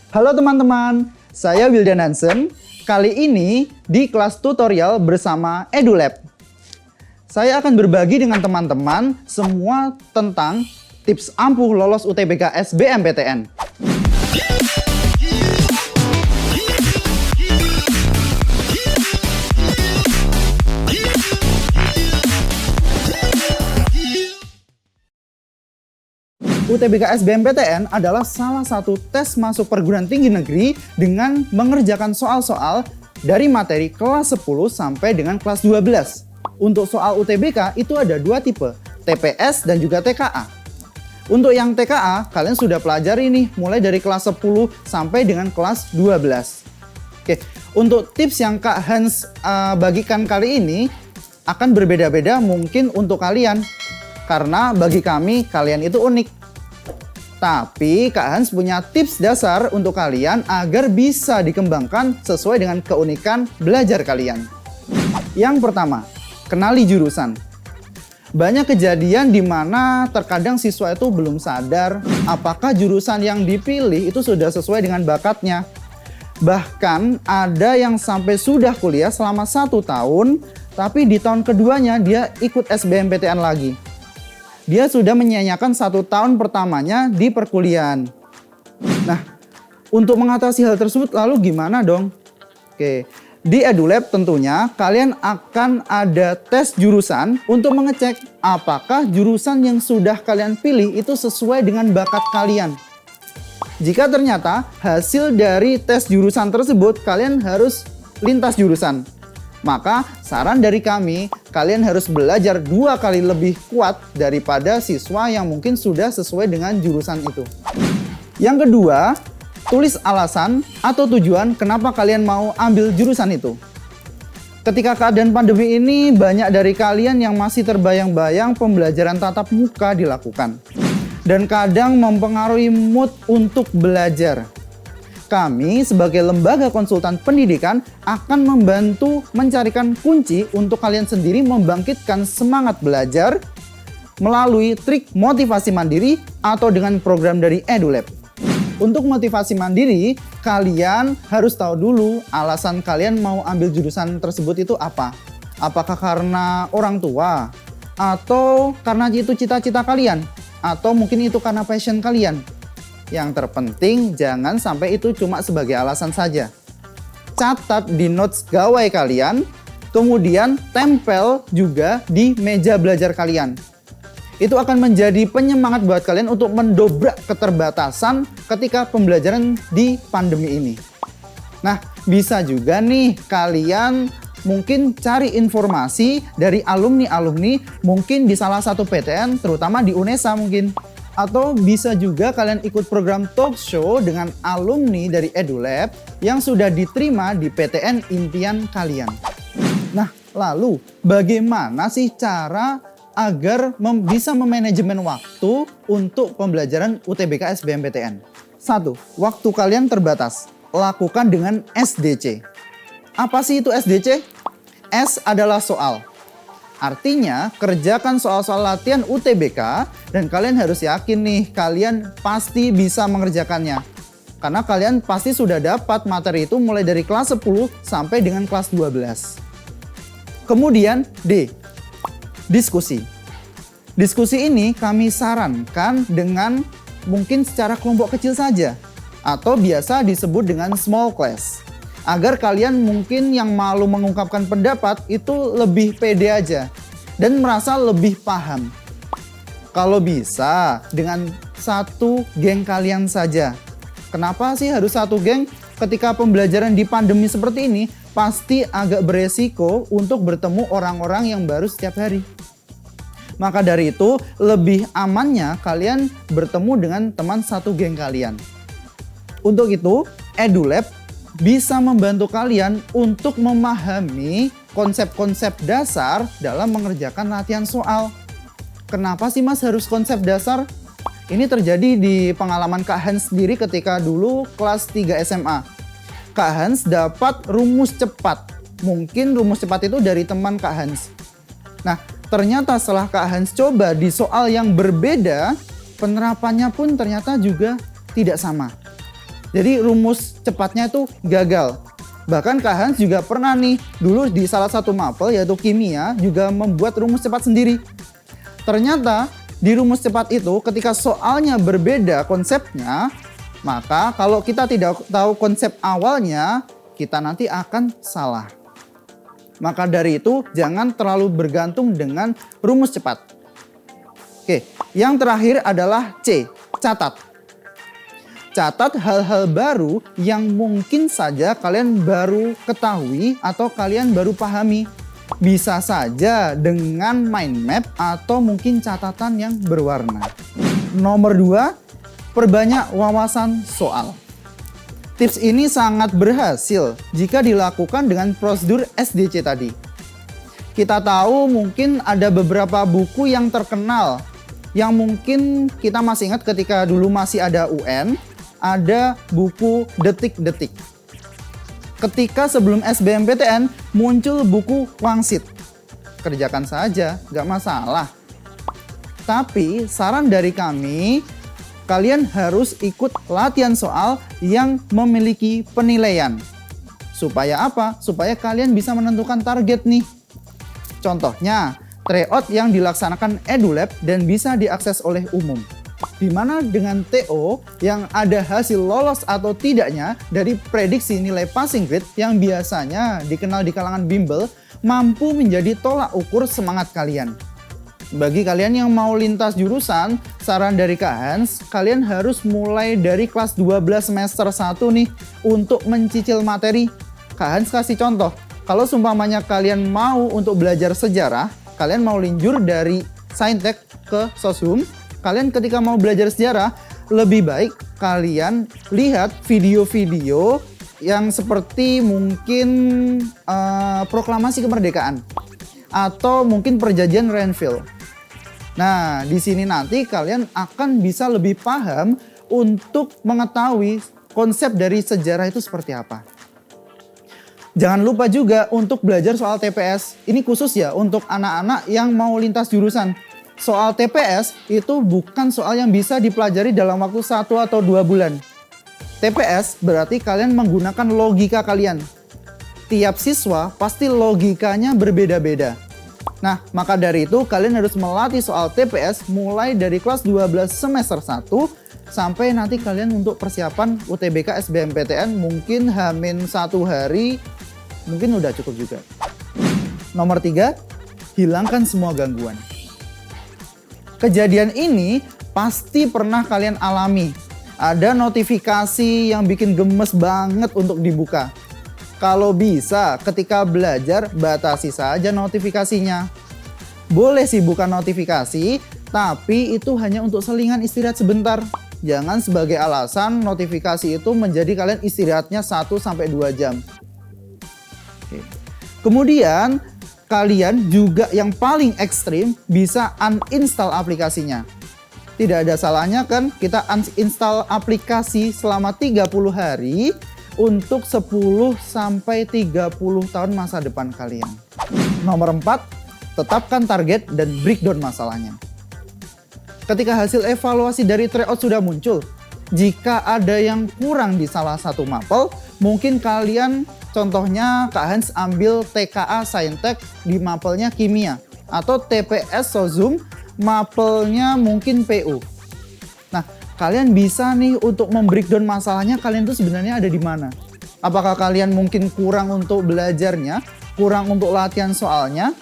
Halo teman-teman, saya Wildan Hansen. Kali ini di kelas tutorial bersama EduLab. Saya akan berbagi dengan teman-teman semua tentang tips ampuh lolos UTBK SBMPTN. UTBK SBMPTN adalah salah satu tes masuk perguruan tinggi negeri dengan mengerjakan soal-soal dari materi kelas 10 sampai dengan kelas 12. Untuk soal UTBK itu ada dua tipe, TPS dan juga TKA. Untuk yang TKA, kalian sudah pelajari nih mulai dari kelas 10 sampai dengan kelas 12. Oke, untuk tips yang Kak Hans bagikan kali ini akan berbeda-beda mungkin untuk kalian. Karena bagi kami, kalian itu unik. Tapi Kak Hans punya tips dasar untuk kalian agar bisa dikembangkan sesuai dengan keunikan belajar kalian. Yang pertama, kenali jurusan. Banyak kejadian di mana terkadang siswa itu belum sadar apakah jurusan yang dipilih itu sudah sesuai dengan bakatnya. Bahkan ada yang sampai sudah kuliah selama 1 tahun, tapi di tahun keduanya dia ikut SBMPTN lagi. Dia sudah menyia-nyiakan 1 tahun pertamanya di perkuliahan. Nah, untuk mengatasi hal tersebut lalu gimana dong? Oke, di EduLab tentunya kalian akan ada tes jurusan untuk mengecek apakah jurusan yang sudah kalian pilih itu sesuai dengan bakat kalian. Jika ternyata hasil dari tes jurusan tersebut kalian harus lintas jurusan, maka saran dari kami, kalian harus belajar 2 kali lebih kuat daripada siswa yang mungkin sudah sesuai dengan jurusan itu. Yang kedua, tulis alasan atau tujuan kenapa kalian mau ambil jurusan itu. Ketika keadaan pandemi ini, banyak dari kalian yang masih terbayang-bayang pembelajaran tatap muka dilakukan. Dan kadang mempengaruhi mood untuk belajar. Kami sebagai lembaga konsultan pendidikan akan membantu mencarikan kunci untuk kalian sendiri membangkitkan semangat belajar melalui trik motivasi mandiri atau dengan program dari EduLab. Untuk motivasi mandiri, kalian harus tahu dulu alasan kalian mau ambil jurusan tersebut itu apa. Apakah karena orang tua? Atau karena itu cita-cita kalian? Atau mungkin itu karena passion kalian? Yang terpenting jangan sampai itu cuma sebagai alasan saja. Catat di notes gawai kalian, kemudian tempel juga di meja belajar kalian. Itu akan menjadi penyemangat buat kalian untuk mendobrak keterbatasan ketika pembelajaran di pandemi ini. Nah, bisa juga nih kalian mungkin cari informasi dari alumni-alumni mungkin di salah satu PTN, terutama di UNESA mungkin. Atau bisa juga kalian ikut program talk show dengan alumni dari EduLab yang sudah diterima di PTN impian kalian. Nah, lalu bagaimana sih cara agar bisa memanajemen waktu untuk pembelajaran UTBK SBMPTN? 1. Waktu kalian terbatas. Lakukan dengan SDC. Apa sih itu SDC? S adalah soal. Artinya, kerjakan soal-soal latihan UTBK dan kalian harus yakin nih, kalian pasti bisa mengerjakannya. Karena kalian pasti sudah dapat materi itu mulai dari kelas 10 sampai dengan kelas 12. Kemudian D, diskusi. Diskusi ini kami sarankan dengan mungkin secara kelompok kecil saja atau biasa disebut dengan small class. Agar kalian mungkin yang malu mengungkapkan pendapat itu lebih pede aja dan merasa lebih paham. Kalau bisa dengan 1 geng kalian saja. Kenapa sih harus 1 geng? Ketika pembelajaran di pandemi seperti ini pasti agak beresiko untuk bertemu orang-orang yang baru setiap hari. Maka dari itu lebih amannya kalian bertemu dengan teman 1 geng kalian. Untuk itu EduLab bisa membantu kalian untuk memahami konsep-konsep dasar dalam mengerjakan latihan soal. Kenapa sih Mas harus konsep dasar? Ini terjadi di pengalaman Kak Hans sendiri ketika dulu kelas 3 SMA. Kak Hans dapat rumus cepat. Mungkin rumus cepat itu dari teman Kak Hans. Nah, ternyata setelah Kak Hans coba di soal yang berbeda, penerapannya pun ternyata juga tidak sama. Jadi rumus cepatnya itu gagal. Bahkan Kak Hans juga pernah nih dulu di salah satu mapel yaitu kimia juga membuat rumus cepat sendiri. Ternyata di rumus cepat itu ketika soalnya berbeda konsepnya, maka kalau kita tidak tahu konsep awalnya, kita nanti akan salah. Maka dari itu jangan terlalu bergantung dengan rumus cepat. Oke, yang terakhir adalah C, catat. Catat hal-hal baru yang mungkin saja kalian baru ketahui atau kalian baru pahami. Bisa saja dengan mind map atau mungkin catatan yang berwarna. Nomor 2, perbanyak wawasan soal. Tips ini sangat berhasil jika dilakukan dengan prosedur SDC tadi. Kita tahu mungkin ada beberapa buku yang terkenal yang mungkin kita masih ingat ketika dulu masih ada UN. Ada buku detik-detik. Ketika sebelum SBMPTN muncul buku Wangsit. Kerjakan saja, nggak masalah. Tapi saran dari kami, kalian harus ikut latihan soal yang memiliki penilaian. Supaya apa? Supaya kalian bisa menentukan target nih. Contohnya, tryout yang dilaksanakan EduLab dan bisa diakses oleh umum. Di mana dengan TO yang ada hasil lolos atau tidaknya dari prediksi nilai passing grade yang biasanya dikenal di kalangan bimbel mampu menjadi tolak ukur semangat kalian. Bagi kalian yang mau lintas jurusan, saran dari Kak Hans, kalian harus mulai dari kelas 12 semester 1 nih untuk mencicil materi. Kak Hans kasih contoh, kalau seumpamanya kalian mau untuk belajar sejarah, kalian mau linjur dari Saintek ke Soshum, kalian ketika mau belajar sejarah, lebih baik kalian lihat video-video yang seperti mungkin proklamasi kemerdekaan atau mungkin perjanjian Renville. Nah, di sini nanti kalian akan bisa lebih paham untuk mengetahui konsep dari sejarah itu seperti apa. Jangan lupa juga untuk belajar soal TPS. Ini khusus ya untuk anak-anak yang mau lintas jurusan. Soal TPS itu bukan soal yang bisa dipelajari dalam waktu 1 atau 2 bulan. TPS berarti kalian menggunakan logika kalian. Tiap siswa pasti logikanya berbeda-beda. Nah, maka dari itu kalian harus melatih soal TPS mulai dari kelas 12 semester 1 sampai nanti kalian untuk persiapan UTBK SBMPTN mungkin H-1 hari mungkin udah cukup juga. Nomor 3, hilangkan semua gangguan. Kejadian ini pasti pernah kalian alami. Ada notifikasi yang bikin gemes banget untuk dibuka. Kalau bisa, ketika belajar, batasi saja notifikasinya. Boleh sih buka notifikasi, tapi itu hanya untuk selingan istirahat sebentar. Jangan sebagai alasan notifikasi itu menjadi kalian istirahatnya 1-2 jam. Oke. Kemudian, kalian juga yang paling ekstrim bisa uninstall aplikasinya. Tidak ada salahnya kan kita uninstall aplikasi selama 30 hari untuk 10-30 tahun masa depan kalian. Nomor 4, tetapkan target dan breakdown masalahnya. Ketika hasil evaluasi dari tryout sudah muncul, jika ada yang kurang di salah satu mapel, mungkin kalian contohnya Kak Hans ambil TKA Saintek di mapelnya kimia atau TPS Soshum mapelnya mungkin PU. Nah, kalian bisa nih untuk membreakdown masalahnya kalian tuh sebenarnya ada di mana. Apakah kalian mungkin kurang untuk belajarnya, kurang untuk latihan soalnya?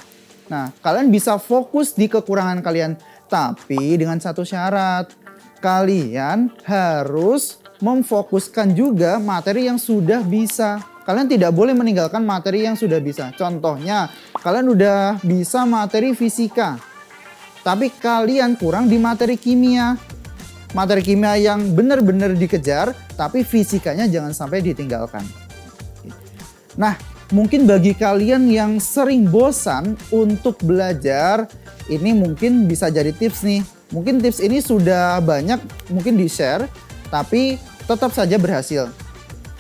Nah, kalian bisa fokus di kekurangan kalian. Tapi dengan satu syarat, kalian harus memfokuskan juga materi yang sudah bisa. Kalian tidak boleh meninggalkan materi yang sudah bisa. Contohnya, kalian udah bisa materi fisika, tapi kalian kurang di materi kimia. Materi kimia yang benar-benar dikejar, tapi fisikanya jangan sampai ditinggalkan. Nah, mungkin bagi kalian yang sering bosan untuk belajar, ini mungkin bisa jadi tips nih. Mungkin tips ini sudah banyak mungkin di-share, tapi tetap saja berhasil.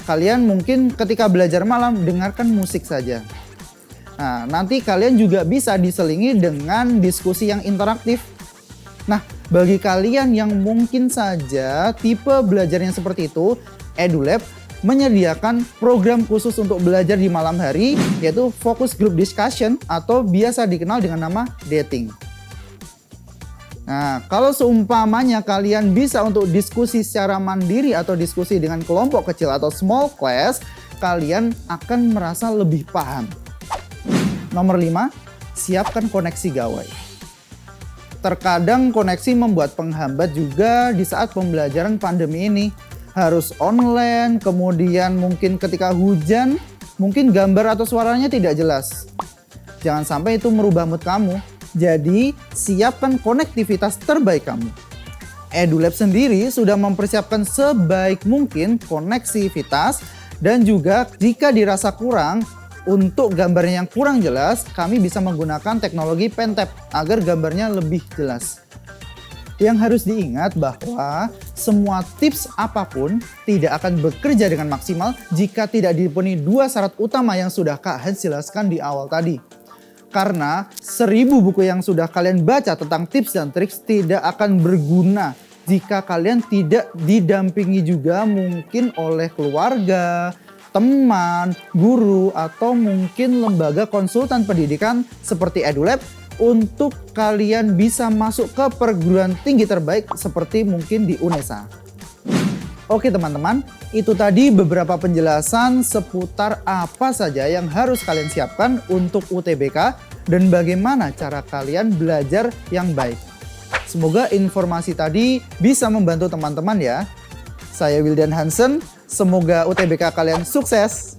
Kalian mungkin ketika belajar malam dengarkan musik saja. Nah, nanti kalian juga bisa diselingi dengan diskusi yang interaktif. Nah, bagi kalian yang mungkin saja tipe belajarnya seperti itu, EduLab menyediakan program khusus untuk belajar di malam hari, yaitu Focus Group Discussion atau biasa dikenal dengan nama dating. Nah, kalau seumpamanya kalian bisa untuk diskusi secara mandiri atau diskusi dengan kelompok kecil atau small class, kalian akan merasa lebih paham. Nomor 5, siapkan koneksi gawai. Terkadang koneksi membuat penghambat juga di saat pembelajaran pandemi ini. Harus online, kemudian mungkin ketika hujan, mungkin gambar atau suaranya tidak jelas. Jangan sampai itu merubah mood kamu. Jadi, siapkan konektivitas terbaik kamu. EduLab sendiri sudah mempersiapkan sebaik mungkin konektivitas dan juga jika dirasa kurang, untuk gambarnya yang kurang jelas, kami bisa menggunakan teknologi Pentap agar gambarnya lebih jelas. Yang harus diingat bahwa semua tips apapun tidak akan bekerja dengan maksimal jika tidak dipenuhi 2 syarat utama yang sudah Kak Hans jelaskan di awal tadi. Karena 1000 buku yang sudah kalian baca tentang tips dan triks tidak akan berguna jika kalian tidak didampingi juga mungkin oleh keluarga, teman, guru, atau mungkin lembaga konsultan pendidikan seperti EduLab untuk kalian bisa masuk ke perguruan tinggi terbaik seperti mungkin di UNESA. Oke teman-teman, itu tadi beberapa penjelasan seputar apa saja yang harus kalian siapkan untuk UTBK dan bagaimana cara kalian belajar yang baik. Semoga informasi tadi bisa membantu teman-teman ya. Saya Wildan Hansen, semoga UTBK kalian sukses.